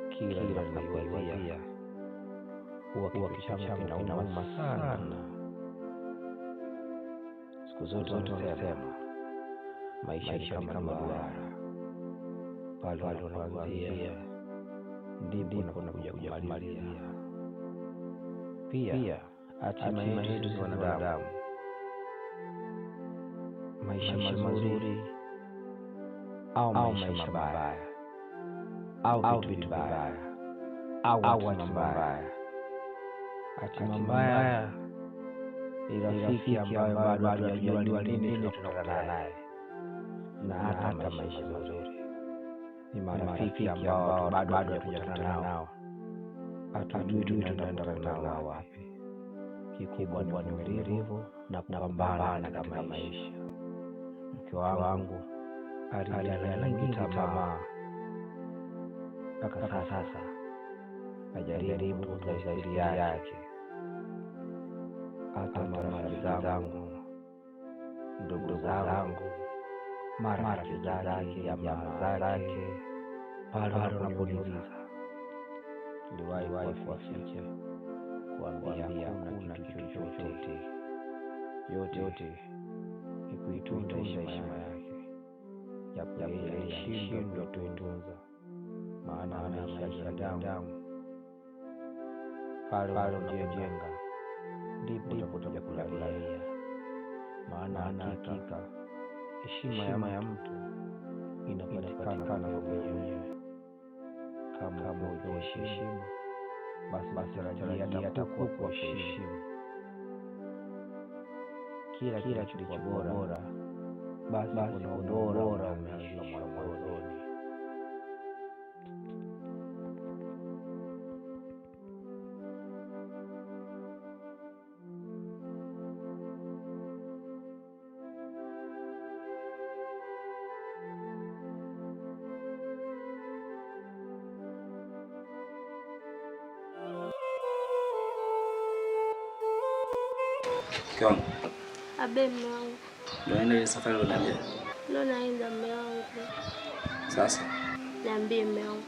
Kila ninapoiwazia huwa kichwa changu kinauma sana. Siku zote wanasema maisha ni kama duara, pale unapoanzia ndipo unakuja kumalizia. Pia hatima yetu sisi wanadamu, maisha mazuri au maisha mabaya, au vitu vibaya, au hatima mbaya. Hatima mbaya ni rafiki ambayo bado hatujajua lini tutakutana naye, na hata maisha mazuri ni marafiki ambao bado hatujakutana nao, hatujui tutaenda kukutana wapi. Kikubwa ni uvumilivu na kupambana katika maisha. Mke wangu alikata tamaa, mpaka sasa najaribu kutafuta siri yake. Hata marafiki zangu, ndugu zangu, marafiki zake, jamaa zake, pale wanaponiuliza, niliwahi kuwaficha, kuambia hakuna kitu chochote. Yote ni kuitunza heshima yake, japo yeye alishindwa kuitunza. Maana maisha ya binadamu pale unapojenga ndipo utakuja kulalia. Maana hakika heshima ya mtu inapatikana mwenyewe. Kama hujiheshimu, basi tarajia atakuwa kuheshimu. Kila kilicho bora, basi kuna ubora umeanzishwa mwanzoni. Kwa abe mume wangu. Unaenda ile safari unaniambia? Ndio naenda mume wangu. Sasa niambie mume wangu.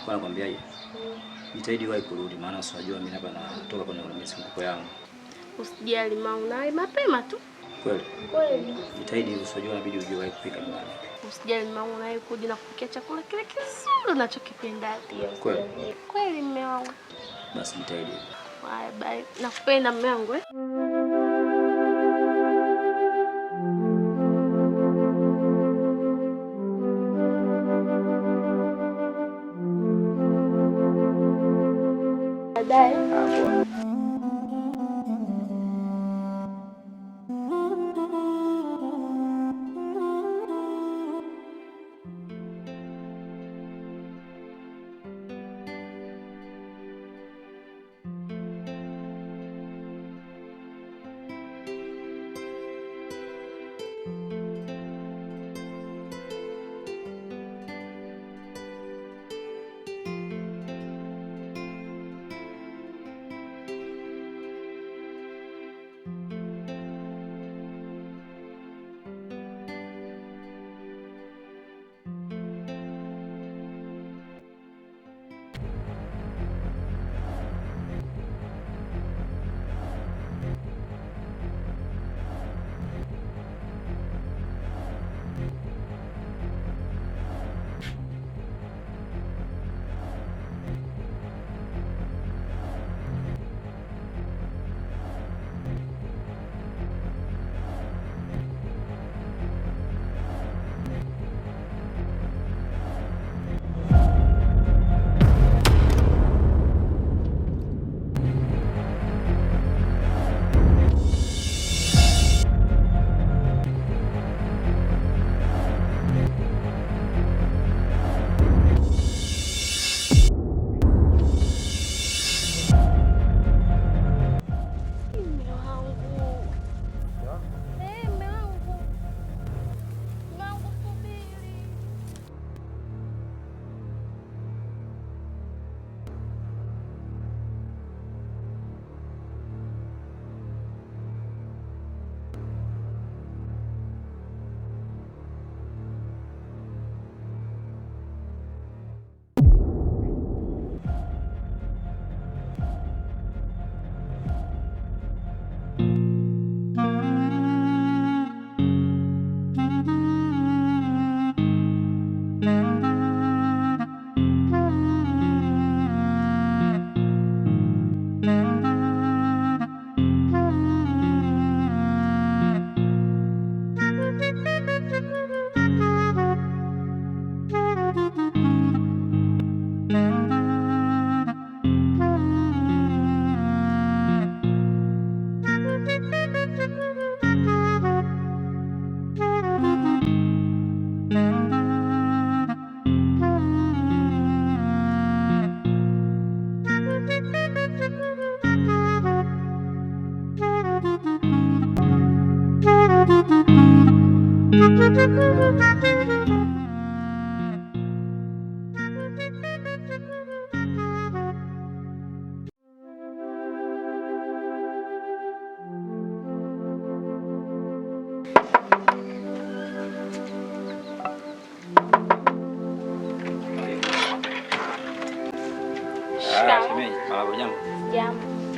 Kwa nakwambia hivi. Jitahidi wahi kurudi, maana usijua mimi hapa natoka kwenye misunguko yangu. Usijali mama, nawe mapema tu. Kweli? Kweli. Jitahidi usijua inabidi uje wahi kupika nyumbani. Usijali mama, nawe kuja na kupikia chakula kile kizuri unachokipenda pia. Kweli? Kweli mume wangu. Basi jitahidi. Bye bye. Nakupenda mume wangu. Baadaye.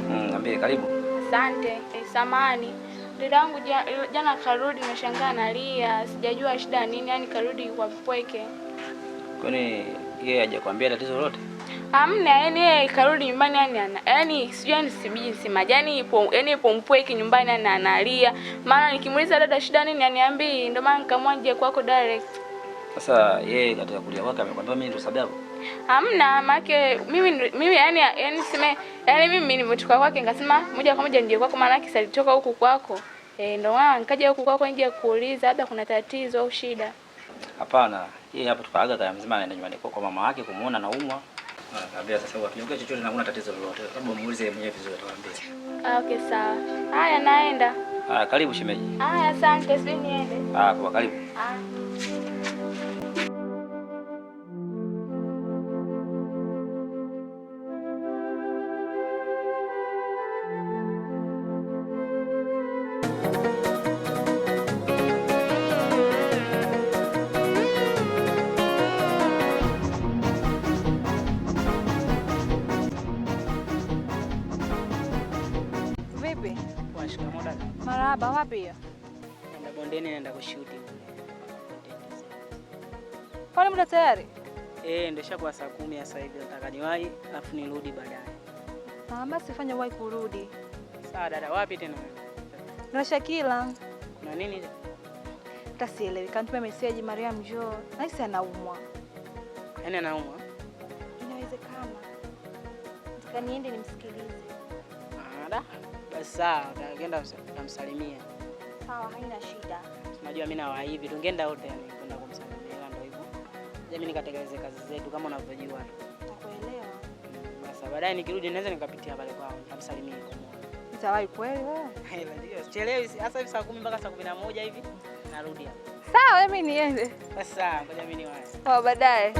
Niambie, karibu. Asante. Samahani. Dadangu jana karudi nashangaa analia. Sijajua shida nini, yani karudi kwa mpweke. Kwani yeye hajakwambia tatizo lolote? Hamna, yani yeye karudi nyumbani yani sijui yani sijui yani ipo mpweke nyumbani analia. Maana nikimuuliza dada shida nini aniambii, ndio maana nikamwanje kwako direct. Sasa yeye katika kulia kwake amekwambia mimi ndio sababu? Hamna, maana mimi yani sema yani mimi nilipotoka kwake nikasema moja kwa moja nje kwako, maana kisa alitoka huku kwako. Ndio maana nikaja huku kwako nje kuuliza labda kuna tatizo au shida. Hapana, yeye hapo tukaaga kama mzima anaenda nyumbani kwa mama yake kumuona naumwa. Akaambia sasa ukiongea chochote na kuna tatizo lolote, labda muulize mwenyewe vizuri atakwambia. Okay, sawa. Haya naenda. Karibu shemeji. Asante, sisi niende. Kwa karibu. Marahaba, wapi hiyo? Naenda bondeni, naenda kushuti. Kwani muda tayari? Ndio shakuwa saa 10 sasa hivi, nataka niwahi afu nirudi baadaye. Basi fanya wahi kurudi. Sawa dada, wapi tena? Na Shakila. Kuna nini? Tasielewi, kanituma message Mariam njoo. Naisi anaumwa. Yaani anaumwa? Inawezekana. Nataka niende nimsikilize. Basi sawa, nitaenda kumsalimia. Sawa, haina shida. Unajua mimi na hivi tungeenda wote yani kwenda kumsalimia, ndio hivyo. Mimi nikatekeleze kazi zetu kama unavyojua. Nakuelewa. Basi baadaye nikirudi naweza nikapitia pale kwao, nitamsalimia kwa moyo. Nitawahi kweli wewe? Ndio, sichelewi hasa hivi saa 10 mpaka saa 11 hivi narudi hapa. Sawa, mimi niende. Basi sawa, ngoja mimi niwahi. Sawa, baadaye.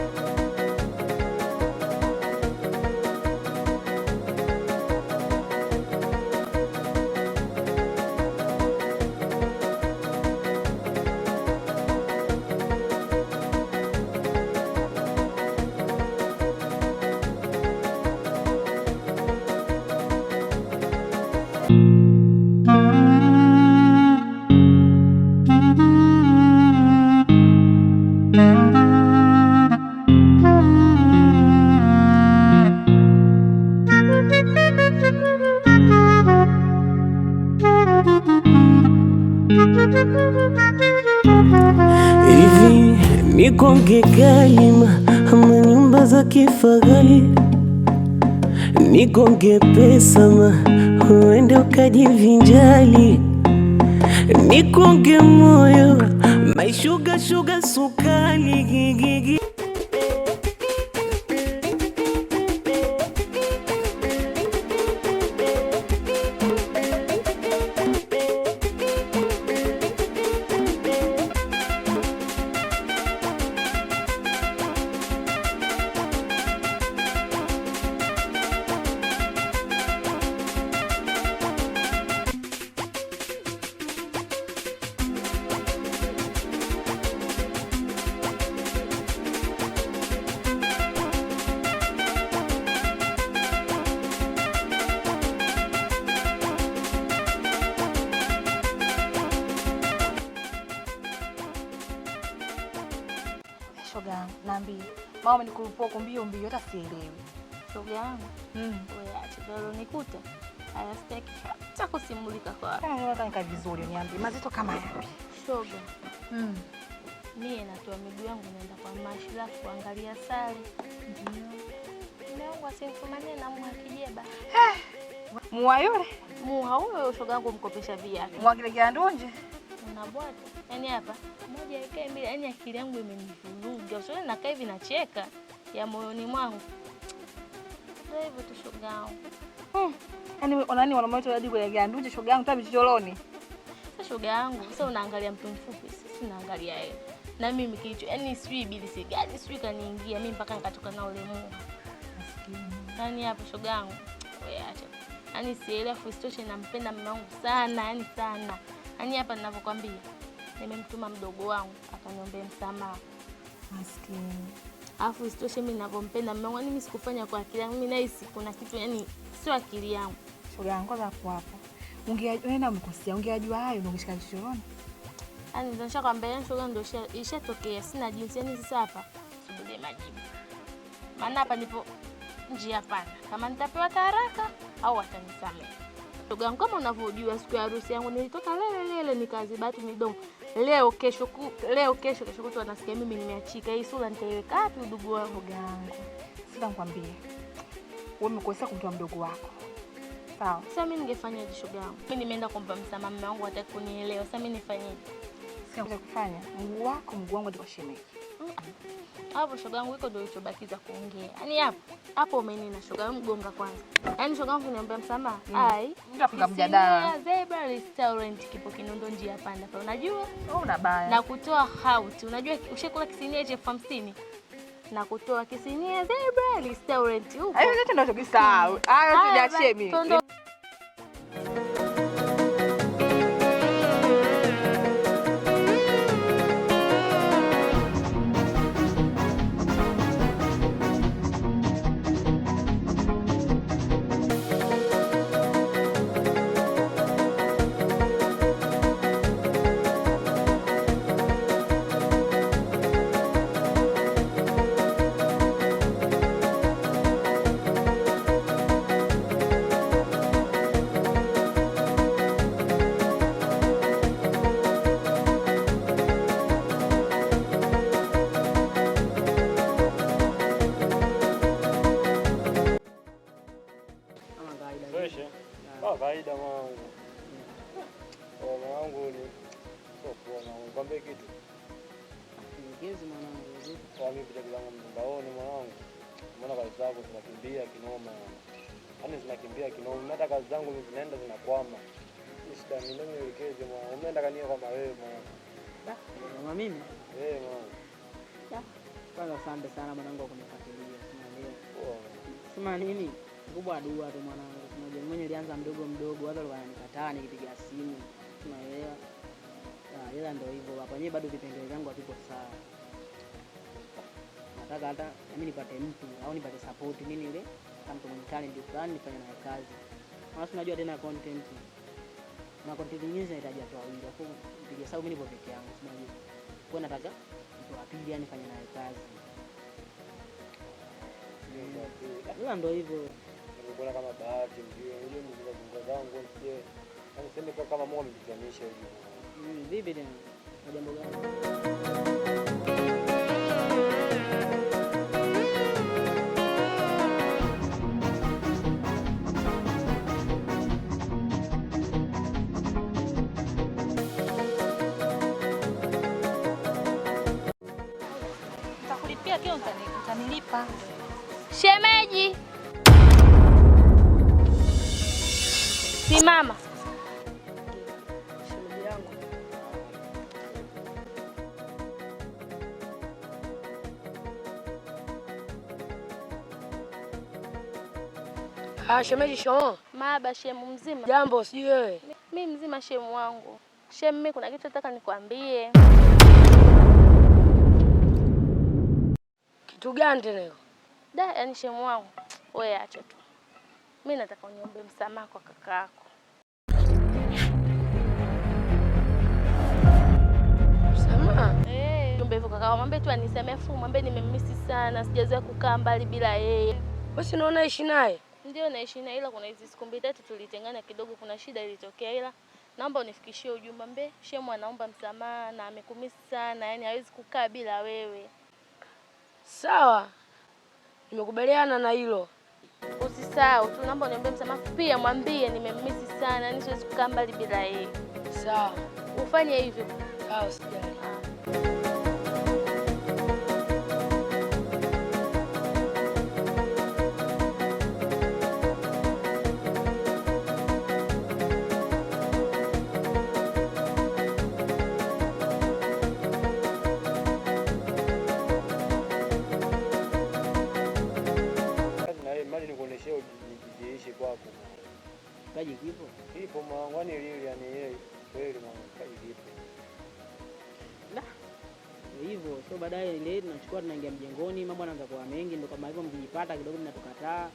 Hivi nikonge kalima ama nyumba za kifahari, nikonge pesa ma uende ukajivinjali, nikonge moyo maishuga shuga sukali gigigi. Shoga yangu, naambia. Mama nikurupuka mbio hata sielewi. Shoga yangu. Wewe acha dolo nikuta. Haya staki hata kusimulika kwa. Nataka vizuri niambie. Mazito kama yapi? Shoga. Mimi natoa miguu yangu naenda kwa mashira kuangalia sali. Ndio. Naomba simfumanie na mwa kijeba. Mua yule? Mua huyo shoga yangu mkopesha viatu. Mua kile kiandunje? Unabwata. Yaani hapa moja ikae mbili, yaani akili yangu imenivuruga. Usio nakaa hivi nacheka ya moyoni mwangu. Ndio hivyo tu shoga yangu. Yaani unani wanaume wetu hadi kwa kiandunje shoga yangu tabi chicholoni. shoga yangu, sasa unaangalia mtu mfupi, sisi naangalia yeye. Na mimi kichwa, yaani sijui ibilisi gani sijui kaniingia mimi mpaka nikatoka na ule Mungu. Yaani hapo shoga yangu, wewe acha. Yaani sielewi frustration, nampenda mume wangu sana, yaani sana. Yaani hapa ninavyokuambia, nimemtuma mdogo wangu akaniombea msamaha. Maskini. Alafu isitoshe mimi ninavyompenda mume wangu, mimi sikufanya kwa akili yangu. Mimi nahisi kuna kitu, yaani sio akili yangu. Shoga yangu kwanza hapo hapo. Ungeenda umekosea, ungejua hayo ungeshika chochote. Yaani ndio nishakwambia shoga ndio ishatokea. Sina jinsi, yaani sasa hapa subiri majibu. Maana hapa nipo njia pana. Kama nitapewa taraka au watanisamehe. Shoga yangu, kama unavyojua siku ya harusi yangu nilitoka lele nikazibati midomo. Leo kesho kutwa nasikia mimi nimeachika. Hii sura nitaiweka wapi udugu wangu gangu? Sasa nikwambie. Wewe umekosea kumtoa mdogo wako. Sawa. Sasa mimi ningefanyaje shoga yangu? Mimi nimeenda kumpa msamaha mume wangu, hataki kunielewa. Sasa mimi nifanyeje? Sasa kufanya mguu wangu ndio shemeji. Hapo shoga yangu iko ndio ulichobakiza kuongea. Yaani hapo umenina shoga yangu, mgonga kwanza. Yaani shoga yangu niombe msamaha. Ai, nitafunga mjadala. Zebra Restaurant kipo Kinondo njia panda. Kwa unajua? Wewe unabaya. Na kutoa hauti. Unajua ushakula kisinia cha 50? Na kutoa kisinia Zebra Restaurant huko. Hayo yote ndio tukisahau. Hayo tujiachie mimi. Kawaida mwanangu. Mwanangu ni sio ngombe kitu. Ngezi mwanangu. Kwa mimi pita bila mtandaoni mwanangu. Mbona kazi zangu zinakimbia kinoma. Yaani zinakimbia kinoma. Hata kazi zangu zinaenda zinakwama. Shida ni nini nielekeze mwanangu? Umeenda kania kama wewe mwanangu. Mama mimi? Mwanangu. Kwanza asante sana mwanangu kwa kunifuatilia. Sema nini? Kubwa dua tu mwanangu. Unajua mwenye nilianza mdogo watu walikuwa wananikataa nikipiga simu. Unaelewa? Ila ndio hivyo. Hapa yenyewe bado vipengele vyangu havipo sawa. Nataka hata mimi nipate mtu au nipate support nini ile kama mtu mwenye talent fulani nifanye naye kazi. Maana unajua tena content. Na content nyingine zinahitaji watu wawili. Hapo nipige sababu mimi nipo peke yangu, unajua. Kwa nataka mtu wa pili yani nifanye naye kazi. Ila ndio hivyo. Nilikuwa kama bahati ndio ile mzunguko zangu nje. Yaani sema kama moyo uliganisha hivi. Vipi tena? Jambo gani? Nitakulipia kile utanilipa. Shemeji. Simama. Shemeji yangu. Shemeji shomo. Maba shemu mzima. Jambo sijui wewe. Mimi mzima shemu wangu. Shemu mimi kuna kitu nataka nikwambie. Kitu gani tena? Yaani shemu wangu. Wewe acha tu. Mimi nataka uniombe msamaha kwa kaka yako. Msamaha? Niombe hivyo kaka, mwambie tu anisamehe, mwambie nimemmisi sana, sijazoea kukaa mbali bila yeye. Wewe si unaona ishi naye? Ndio naishi naye, ila kuna hizo siku mbili tatu tulitengana kidogo, kuna shida ilitokea, ila naomba unifikishie ujumbe mbe shemu anaomba msamaha na amekumisi sana, yani hawezi kukaa bila wewe. Sawa. Nimekubaliana na hilo. Usisahau tu, naomba uniombe msamaha pia, mwambie nimemmisi sana, yani siwezi kukaa mbali bila yeye. Sawa. Ufanye hivyo. Sawa, sijali. mshikaji kipo? Kipo mwanangu, yani lili yani yeye kweli mwanangu mshikaji kipo. Hivyo sio baadaye ile tunachukua tunaingia mjengoni, mambo yanaanza kuwa mengi, ndio kama hivyo mkijipata kidogo mnatukataa.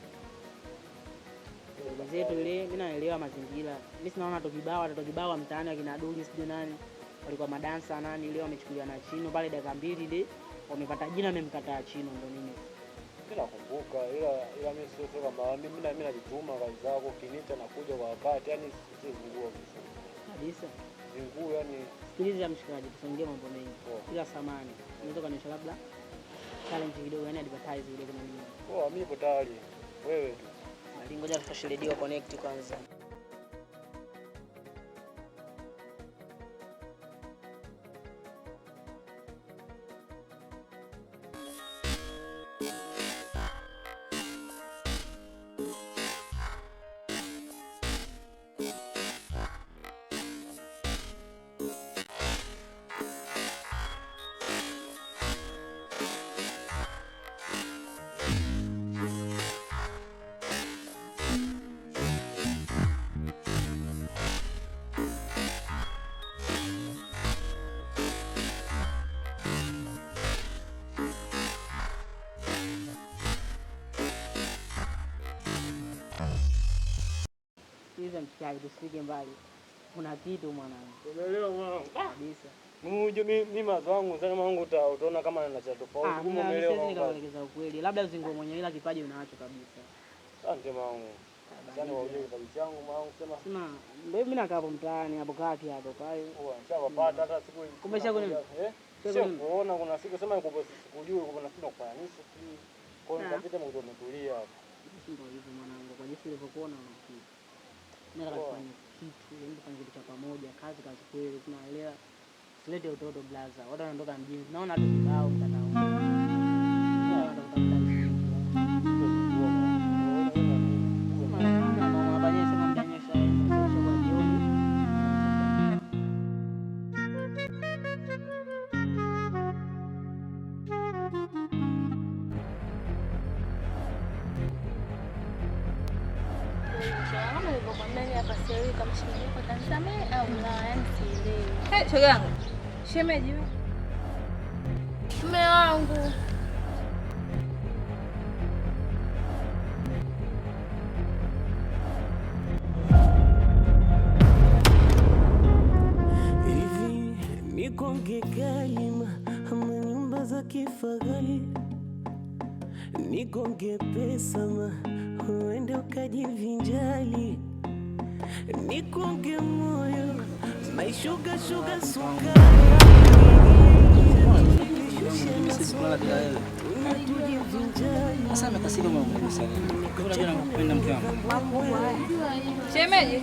Ndugu zetu ile, mimi naelewa mazingira. Mimi sinaona watoto kibao mtaani akina Duli sio nani. Walikuwa madansa nani ile wamechukuliwa na Chino pale dakika 2 ile wamepata jina amemkataa Chino ndio nini. Bila kumbuka ila mimi sio kama mimi najituma kazi zako kinita na kuja kwa wakati, yani si nguo kabisa. Nguo yani sikiliza mshikaji, tusongee mambo mengi. Ila samani. Unaweza kanisha labda challenge kidogo yani advertise ile kuna nini? Mimi nipo tayari. Wewe bali ngoja tufashe radio connect kwanza. Hizo mshikaji tusifike mbali. Kuna kitu mwanangu. Umeelewa mwanangu? Kabisa. Mimi mazo wangu sana mwanangu utaona kama ninacha tofauti. Umeelewa? Mimi nikaelekeza ukweli. Labda uzingo mwenyewe ila kipaji unacho kabisa. Asante mwanangu. Asante kwa ujio kipaji changu mwanangu sema. Sema ndio mimi nakaa hapo mtaani hapo kati hapo pale. Nishawapata hata siku kumesha kuna sio kuona kuna siku sema sikujui kuna siku kufanya nini sio. Kwa hiyo nikapita na ndio nimetulia hapo. Ndio hivyo mwanangu, kwa jinsi ulivyokuona unafikiri. Nataka kufanya kitu, ndio kufanya kitu cha pamoja, kazi kweli, tunaelewa. Silete utoto blaza. Watu wanaondoka mjini. Naona tu kibao mtandaoni. Shoga yangu. Shemeji wewe. Mume wangu. Hivi nikonge kalima ama nyumba za kifahari, nikonge pesa ma uende ukajivinjali, nikonge moyo maishuga shuga sukari. Sasa mekasika mwangu sana. Unajua nakupenda mke wangu. Shemeji.